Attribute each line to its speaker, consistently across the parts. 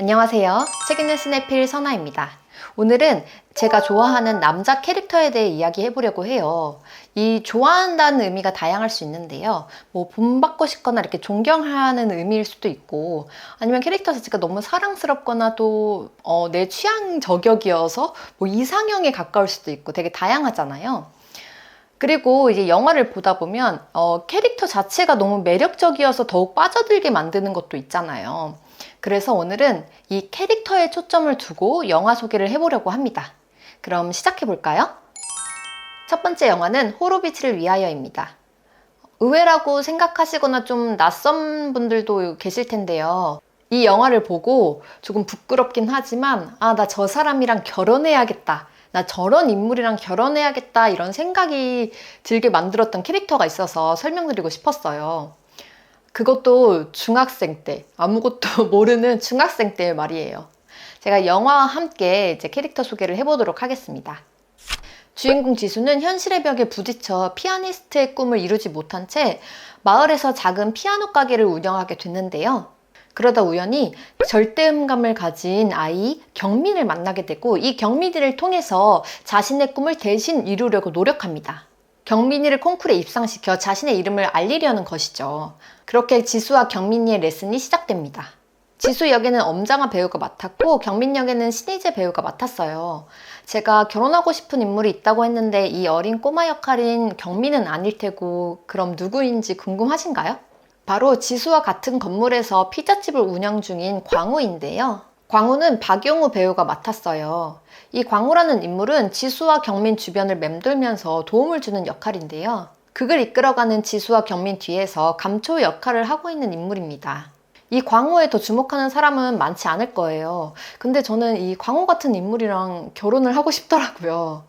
Speaker 1: 안녕하세요. 책 읽는 스네필 선아입니다. 오늘은 제가 좋아하는 남자 캐릭터에 대해 이야기해 보려고 해요. 이 좋아한다는 의미가 다양할 수 있는데요. 뭐 본받고 싶거나 이렇게 존경하는 의미일 수도 있고, 아니면 캐릭터 자체가 너무 사랑스럽거나 또 내 취향 저격이어서 뭐 이상형에 가까울 수도 있고 되게 다양하잖아요. 그리고 이제 영화를 보다 보면 캐릭터 자체가 너무 매력적이어서 더욱 빠져들게 만드는 것도 있잖아요. 그래서 오늘은 이 캐릭터에 초점을 두고 영화 소개를 해보려고 합니다. 그럼 시작해 볼까요? 첫 번째 영화는 호로비츠를 위하여입니다. 의외라고 생각하시거나 좀 낯선 분들도 계실 텐데요. 이 영화를 보고 조금 부끄럽긴 하지만 나 저 사람이랑 결혼해야겠다. 나 저런 인물이랑 결혼해야겠다. 이런 생각이 들게 만들었던 캐릭터가 있어서 설명드리고 싶었어요. 그것도 중학생 때, 아무것도 모르는 중학생 때의 말이에요. 제가 영화와 함께 이제 캐릭터 소개를 해보도록 하겠습니다. 주인공 지수는 현실의 벽에 부딪혀 피아니스트의 꿈을 이루지 못한 채 마을에서 작은 피아노 가게를 운영하게 됐는데요. 그러다 우연히 절대음감을 가진 아이 경민을 만나게 되고 이 경민이를 통해서 자신의 꿈을 대신 이루려고 노력합니다. 경민이를 콩쿠르에 입상시켜 자신의 이름을 알리려는 것이죠. 그렇게 지수와 경민이의 레슨이 시작됩니다. 지수 역에는 엄정화 배우가 맡았고 경민 역에는 신희재 배우가 맡았어요. 제가 결혼하고 싶은 인물이 있다고 했는데 이 어린 꼬마 역할인 경민은 아닐 테고 그럼 누구인지 궁금하신가요? 바로 지수와 같은 건물에서 피자집을 운영 중인 광우인데요. 광우는 박용우 배우가 맡았어요. 이 광우라는 인물은 지수와 경민 주변을 맴돌면서 도움을 주는 역할인데요. 극을 이끌어가는 지수와 경민 뒤에서 감초 역할을 하고 있는 인물입니다. 이 광우에 더 주목하는 사람은 많지 않을 거예요. 근데 저는 이 광우 같은 인물이랑 결혼을 하고 싶더라고요.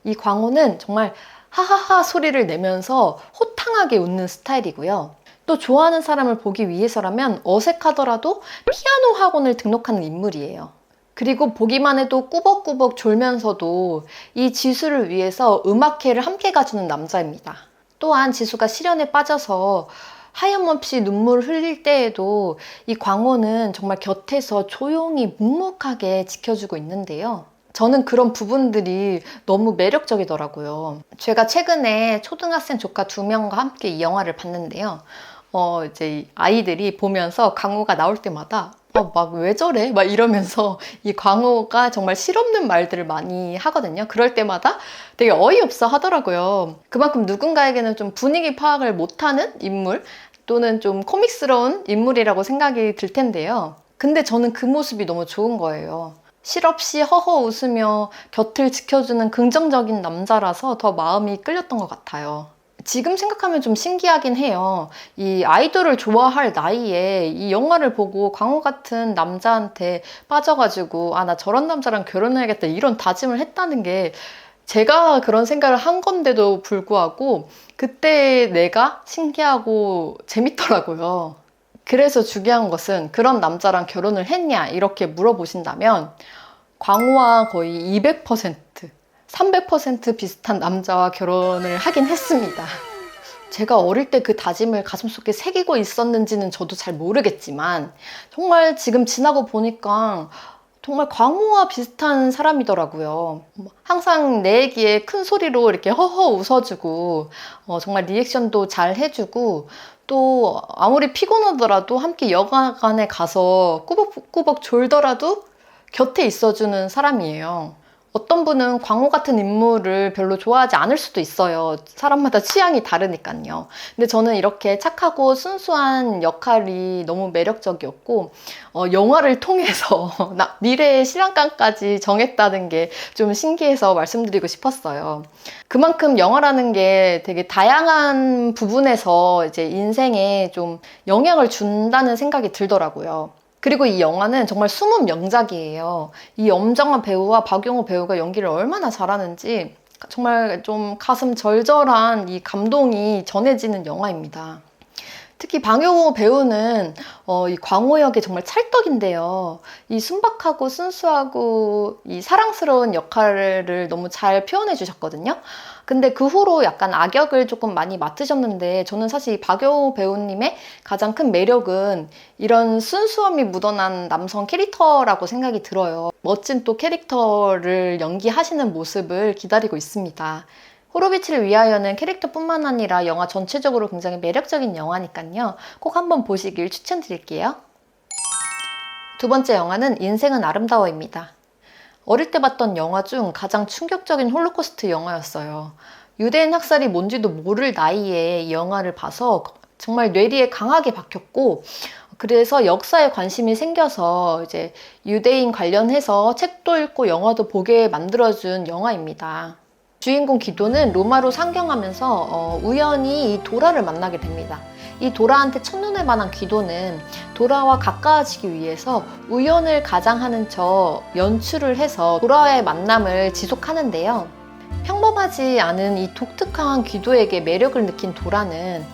Speaker 1: 이 광우는 정말 하하하 소리를 내면서 호탕하게 웃는 스타일이고요. 또 좋아하는 사람을 보기 위해서라면 어색하더라도 피아노 학원을 등록하는 인물이에요. 그리고 보기만 해도 꾸벅꾸벅 졸면서도 이 지수를 위해서 음악회를 함께 가주는 남자입니다. 또한 지수가 시련에 빠져서 하염없이 눈물을 흘릴 때에도 이 광호는 정말 곁에서 조용히 묵묵하게 지켜주고 있는데요. 저는 그런 부분들이 너무 매력적이더라고요. 제가 최근에 초등학생 조카 2명과 함께 이 영화를 봤는데요. 이제 아이들이 보면서 광호가 나올 때마다 막 왜 저래? 막 이러면서 이 광호가 정말 실없는 말들을 많이 하거든요. 그럴 때마다 되게 어이없어 하더라고요. 그만큼 누군가에게는 좀 분위기 파악을 못하는 인물 또는 좀 코믹스러운 인물이라고 생각이 들 텐데요. 근데 저는 그 모습이 너무 좋은 거예요. 실없이 허허 웃으며 곁을 지켜주는 긍정적인 남자라서 더 마음이 끌렸던 것 같아요. 지금 생각하면 좀 신기하긴 해요. 이 아이돌을 좋아할 나이에 이 영화를 보고 광호 같은 남자한테 빠져가지고 나 저런 남자랑 결혼해야겠다 이런 다짐을 했다는 게 제가 그런 생각을 한 건데도 불구하고 그때 내가 신기하고 재밌더라고요. 그래서 중요한 것은 그런 남자랑 결혼을 했냐 이렇게 물어보신다면 광호와 거의 200%, 300% 비슷한 남자와 결혼을 하긴 했습니다. 제가 어릴 때 그 다짐을 가슴속에 새기고 있었는지는 저도 잘 모르겠지만 정말 지금 지나고 보니까 정말 광호와 비슷한 사람이더라고요. 항상 내 얘기에 큰 소리로 이렇게 허허 웃어주고 정말 리액션도 잘 해주고 또 아무리 피곤하더라도 함께 영화관에 가서 꾸벅꾸벅 졸더라도 곁에 있어주는 사람이에요. 어떤 분은 광호 같은 인물을 별로 좋아하지 않을 수도 있어요. 사람마다 취향이 다르니까요. 근데 저는 이렇게 착하고 순수한 역할이 너무 매력적이었고 영화를 통해서 미래의 신랑감까지 정했다는 게 좀 신기해서 말씀드리고 싶었어요. 그만큼 영화라는 게 되게 다양한 부분에서 이제 인생에 좀 영향을 준다는 생각이 들더라고요. 그리고 이 영화는 정말 숨은 명작이에요. 이 엄정화 배우와 박용호 배우가 연기를 얼마나 잘하는지 정말 좀 가슴 절절한 이 감동이 전해지는 영화입니다. 특히 방효 배우는 이 광호 역이 정말 찰떡인데요. 이 순박하고 순수하고 이 사랑스러운 역할을 너무 잘 표현해 주셨거든요. 근데 그 후로 약간 악역을 조금 많이 맡으셨는데 저는 사실 이 박효 배우님의 가장 큰 매력은 이런 순수함이 묻어난 남성 캐릭터라고 생각이 들어요. 멋진 또 캐릭터를 연기하시는 모습을 기다리고 있습니다. 호로비치를 위하여는 캐릭터뿐만 아니라 영화 전체적으로 굉장히 매력적인 영화니까요. 꼭 한번 보시길 추천드릴게요. 두 번째 영화는 인생은 아름다워입니다. 어릴 때 봤던 영화 중 가장 충격적인 홀로코스트 영화였어요. 유대인 학살이 뭔지도 모를 나이에 이 영화를 봐서 정말 뇌리에 강하게 박혔고, 그래서 역사에 관심이 생겨서 이제 유대인 관련해서 책도 읽고 영화도 보게 만들어준 영화입니다. 주인공 기도는 로마로 상경하면서 우연히 이 도라를 만나게 됩니다. 이 도라한테 첫눈에 반한 기도는 도라와 가까워지기 위해서 우연을 가장하는 척 연출을 해서 도라와의 만남을 지속하는데요. 평범하지 않은 이 독특한 기도에게 매력을 느낀 도라는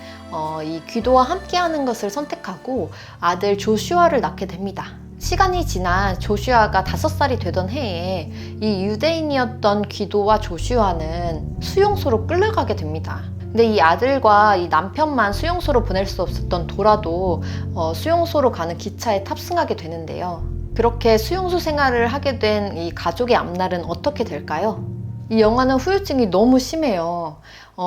Speaker 1: 이 기도와 함께하는 것을 선택하고 아들 조슈아를 낳게 됩니다. 시간이 지나 조슈아가 5살이 되던 해에 이 유대인이었던 기도와 조슈아는 수용소로 끌려가게 됩니다. 근데 이 아들과 이 남편만 수용소로 보낼 수 없었던 도라도 수용소로 가는 기차에 탑승하게 되는데요. 그렇게 수용소 생활을 하게 된 이 가족의 앞날은 어떻게 될까요? 이 영화는 후유증이 너무 심해요.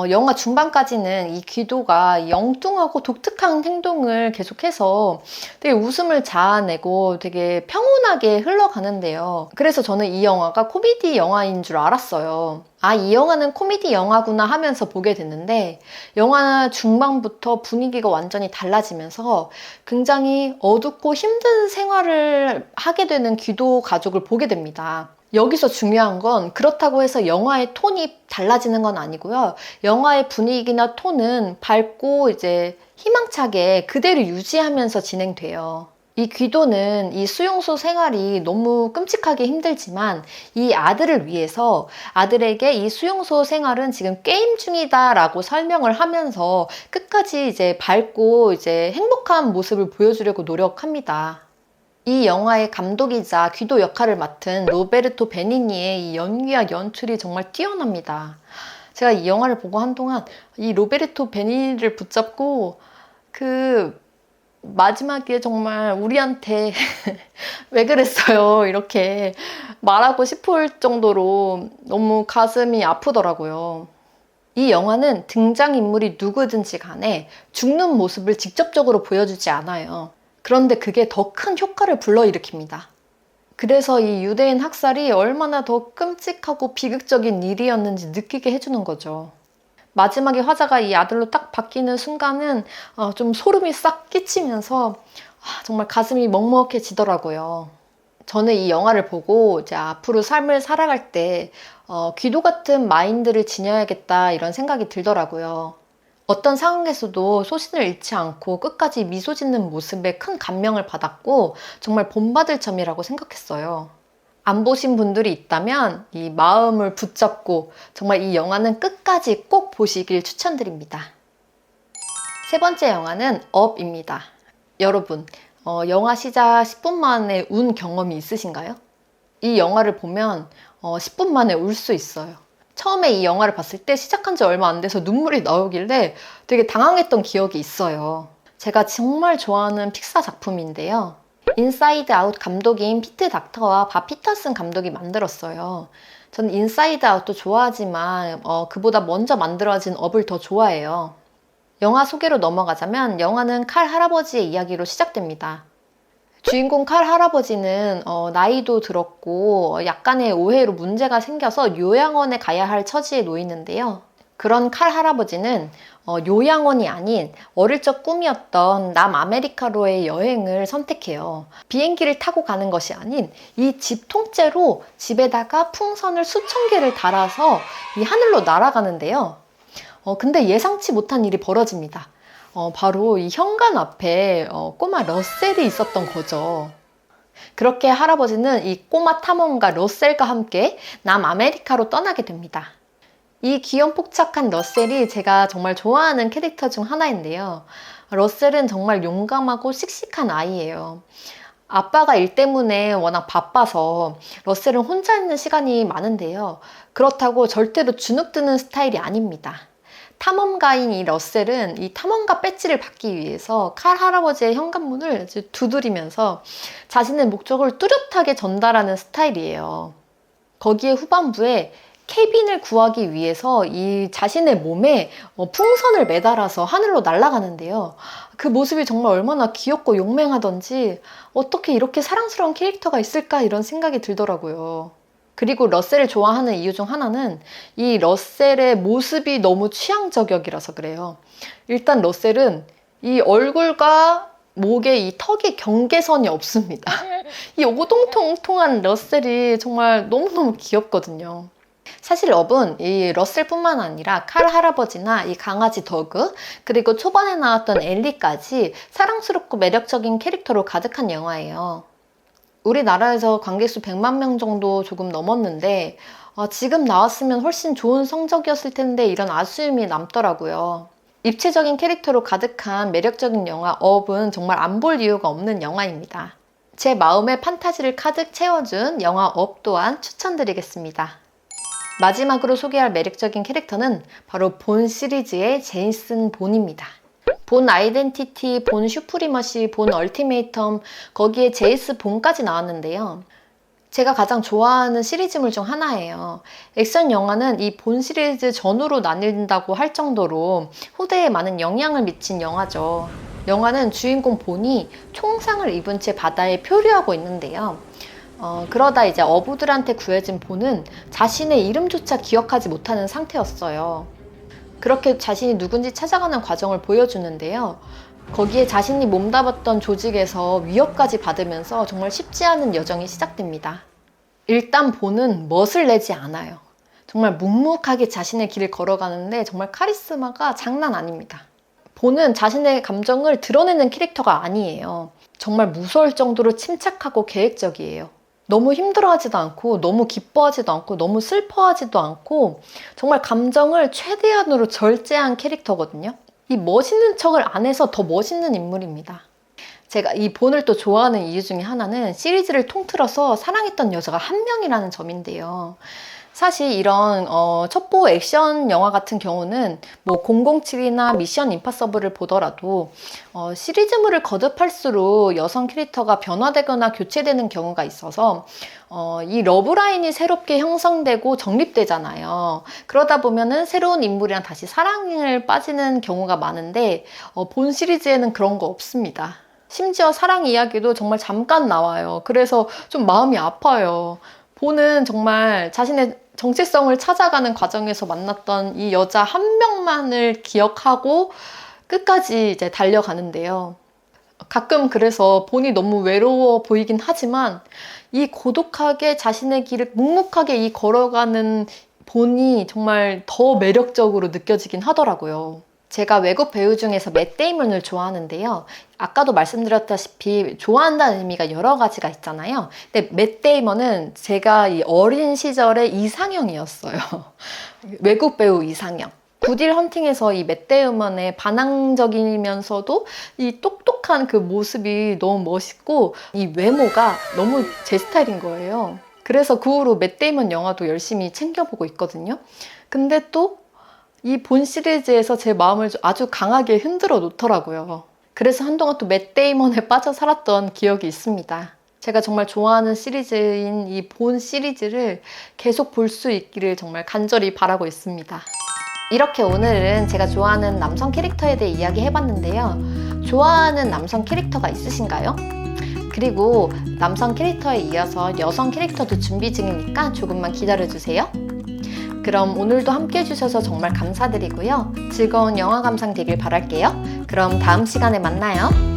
Speaker 1: 영화 중반까지는 이 기도가 영뚱하고 독특한 행동을 계속해서 되게 웃음을 자아내고 되게 평온하게 흘러가는데요. 그래서 저는 이 영화가 코미디 영화인 줄 알았어요. 아, 이 영화는 코미디 영화구나 하면서 보게 됐는데 영화 중반부터 분위기가 완전히 달라지면서 굉장히 어둡고 힘든 생활을 하게 되는 기도 가족을 보게 됩니다. 여기서 중요한 건 그렇다고 해서 영화의 톤이 달라지는 건 아니고요. 영화의 분위기나 톤은 밝고 이제 희망차게 그대로 유지하면서 진행돼요. 이 기도는 이 수용소 생활이 너무 끔찍하게 힘들지만 이 아들을 위해서 아들에게 이 수용소 생활은 지금 게임 중이다라고 설명을 하면서 끝까지 이제 밝고 이제 행복한 모습을 보여주려고 노력합니다. 이 영화의 감독이자 기도 역할을 맡은 로베르토 베니니의 이 연기와 연출이 정말 뛰어납니다. 제가 이 영화를 보고 한동안 이 로베르토 베니니를 붙잡고 그 마지막에 정말 우리한테 왜 그랬어요? 이렇게 말하고 싶을 정도로 너무 가슴이 아프더라고요. 이 영화는 등장인물이 누구든지 간에 죽는 모습을 직접적으로 보여주지 않아요. 그런데 그게 더 큰 효과를 불러일으킵니다. 그래서 이 유대인 학살이 얼마나 더 끔찍하고 비극적인 일이었는지 느끼게 해주는 거죠. 마지막에 화자가 이 아들로 딱 바뀌는 순간은 좀 소름이 싹 끼치면서 정말 가슴이 먹먹해지더라고요. 저는 이 영화를 보고 이제 앞으로 삶을 살아갈 때 기도 같은 마인드를 지녀야겠다 이런 생각이 들더라고요. 어떤 상황에서도 소신을 잃지 않고 끝까지 미소 짓는 모습에 큰 감명을 받았고 정말 본받을 점이라고 생각했어요. 안 보신 분들이 있다면 이 마음을 붙잡고 정말 이 영화는 끝까지 꼭 보시길 추천드립니다. 세 번째 영화는 업입니다. 여러분, 영화 시작 10분 만에 운 경험이 있으신가요? 이 영화를 보면 10분 만에 울 수 있어요. 처음에 이 영화를 봤을 때 시작한 지 얼마 안 돼서 눈물이 나오길래 되게 당황했던 기억이 있어요. 제가 정말 좋아하는 픽사 작품인데요. 인사이드 아웃 감독인 피트 닥터와 밥 피터슨 감독이 만들었어요. 저는 인사이드 아웃도 좋아하지만 그보다 먼저 만들어진 업을 더 좋아해요. 영화 소개로 넘어가자면 영화는 칼 할아버지의 이야기로 시작됩니다. 주인공 칼 할아버지는 나이도 들었고 약간의 오해로 문제가 생겨서 요양원에 가야 할 처지에 놓이는데요. 그런 칼 할아버지는 요양원이 아닌 어릴 적 꿈이었던 남아메리카로의 여행을 선택해요. 비행기를 타고 가는 것이 아닌 이 집 통째로 집에다가 풍선을 수천 개를 달아서 이 하늘로 날아가는데요. 근데 예상치 못한 일이 벌어집니다. 바로 이 현관 앞에 꼬마 러셀이 있었던 거죠. 그렇게 할아버지는 이 꼬마 탐험가 러셀과 함께 남아메리카로 떠나게 됩니다. 이 귀염뽀짝한 러셀이 제가 정말 좋아하는 캐릭터 중 하나인데요. 러셀은 정말 용감하고 씩씩한 아이예요. 아빠가 일 때문에 워낙 바빠서 러셀은 혼자 있는 시간이 많은데요. 그렇다고 절대로 주눅드는 스타일이 아닙니다. 탐험가인 이 러셀은 이 탐험가 배지를 받기 위해서 칼 할아버지의 현관문을 두드리면서 자신의 목적을 뚜렷하게 전달하는 스타일이에요. 거기에 후반부에 케빈을 구하기 위해서 이 자신의 몸에 풍선을 매달아서 하늘로 날아가는데요. 그 모습이 정말 얼마나 귀엽고 용맹하던지 어떻게 이렇게 사랑스러운 캐릭터가 있을까 이런 생각이 들더라고요. 그리고 러셀을 좋아하는 이유 중 하나는 이 러셀의 모습이 너무 취향저격이라서 그래요. 일단 러셀은 이 얼굴과 목에 이 턱의 경계선이 없습니다. 이 오동통통한 러셀이 정말 너무너무 귀엽거든요. 사실 럽은 이 러셀뿐만 아니라 칼 할아버지나 이 강아지 더그, 그리고 초반에 나왔던 엘리까지 사랑스럽고 매력적인 캐릭터로 가득한 영화예요. 우리나라에서 관객수 100만 명 정도 조금 넘었는데 지금 나왔으면 훨씬 좋은 성적이었을 텐데 이런 아쉬움이 남더라고요. 입체적인 캐릭터로 가득한 매력적인 영화 업은 정말 안 볼 이유가 없는 영화입니다. 제 마음의 판타지를 가득 채워준 영화 업 또한 추천드리겠습니다. 마지막으로 소개할 매력적인 캐릭터는 바로 본 시리즈의 제이슨 본입니다. 본 아이덴티티, 본 슈프리머시, 본 얼티메이텀, 거기에 제이스 본까지 나왔는데요. 제가 가장 좋아하는 시리즈물 중 하나예요. 액션 영화는 이 본 시리즈 전후로 나뉜다고 할 정도로 후대에 많은 영향을 미친 영화죠. 영화는 주인공 본이 총상을 입은 채 바다에 표류하고 있는데요. 그러다 이제 어부들한테 구해진 본은 자신의 이름조차 기억하지 못하는 상태였어요. 그렇게 자신이 누군지 찾아가는 과정을 보여주는데요. 거기에 자신이 몸담았던 조직에서 위협까지 받으면서 정말 쉽지 않은 여정이 시작됩니다. 일단 본은 멋을 내지 않아요. 정말 묵묵하게 자신의 길을 걸어가는데 정말 카리스마가 장난 아닙니다. 본은 자신의 감정을 드러내는 캐릭터가 아니에요. 정말 무서울 정도로 침착하고 계획적이에요. 너무 힘들어하지도 않고 너무 기뻐하지도 않고 너무 슬퍼하지도 않고 정말 감정을 최대한으로 절제한 캐릭터거든요. 이 멋있는 척을 안 해서 더 멋있는 인물입니다. 제가 이 본을 또 좋아하는 이유 중에 하나는 시리즈를 통틀어서 사랑했던 여자가 한 명이라는 점인데요. 사실 이런 첩보 액션 영화 같은 경우는 뭐 007이나 미션 임파서블을 보더라도 시리즈물을 거듭할수록 여성 캐릭터가 변화되거나 교체되는 경우가 있어서 이 러브라인이 새롭게 형성되고 정립되잖아요. 그러다 보면은 새로운 인물이랑 다시 사랑을 빠지는 경우가 많은데 본 시리즈에는 그런 거 없습니다. 심지어 사랑 이야기도 정말 잠깐 나와요. 그래서 좀 마음이 아파요. 본은 정말 자신의 정체성을 찾아가는 과정에서 만났던 이 여자 한 명만을 기억하고 끝까지 이제 달려가는데요. 가끔 그래서 본이 너무 외로워 보이긴 하지만 이 고독하게 자신의 길을 묵묵하게 이 걸어가는 본이 정말 더 매력적으로 느껴지긴 하더라고요. 제가 외국 배우 중에서 맷 데이먼을 좋아하는데요. 아까도 말씀드렸다시피 좋아한다는 의미가 여러 가지가 있잖아요. 근데 맷 데이먼은 제가 이 어린 시절의 이상형이었어요. 외국 배우 이상형. 굿윌 헌팅에서 이 맷 데이먼의 반항적이면서도 이 똑똑한 그 모습이 너무 멋있고 이 외모가 너무 제 스타일인 거예요. 그래서 그 후로 맷 데이먼 영화도 열심히 챙겨보고 있거든요. 근데 또 이 본 시리즈에서 제 마음을 아주 강하게 흔들어 놓더라고요. 그래서 한동안 또 맷 데이먼에 빠져 살았던 기억이 있습니다. 제가 정말 좋아하는 시리즈인 이 본 시리즈를 계속 볼 수 있기를 정말 간절히 바라고 있습니다. 이렇게 오늘은 제가 좋아하는 남성 캐릭터에 대해 이야기 해봤는데요. 좋아하는 남성 캐릭터가 있으신가요? 그리고 남성 캐릭터에 이어서 여성 캐릭터도 준비 중이니까 조금만 기다려주세요. 그럼 오늘도 함께 해주셔서 정말 감사드리고요. 즐거운 영화 감상 되길 바랄게요. 그럼 다음 시간에 만나요.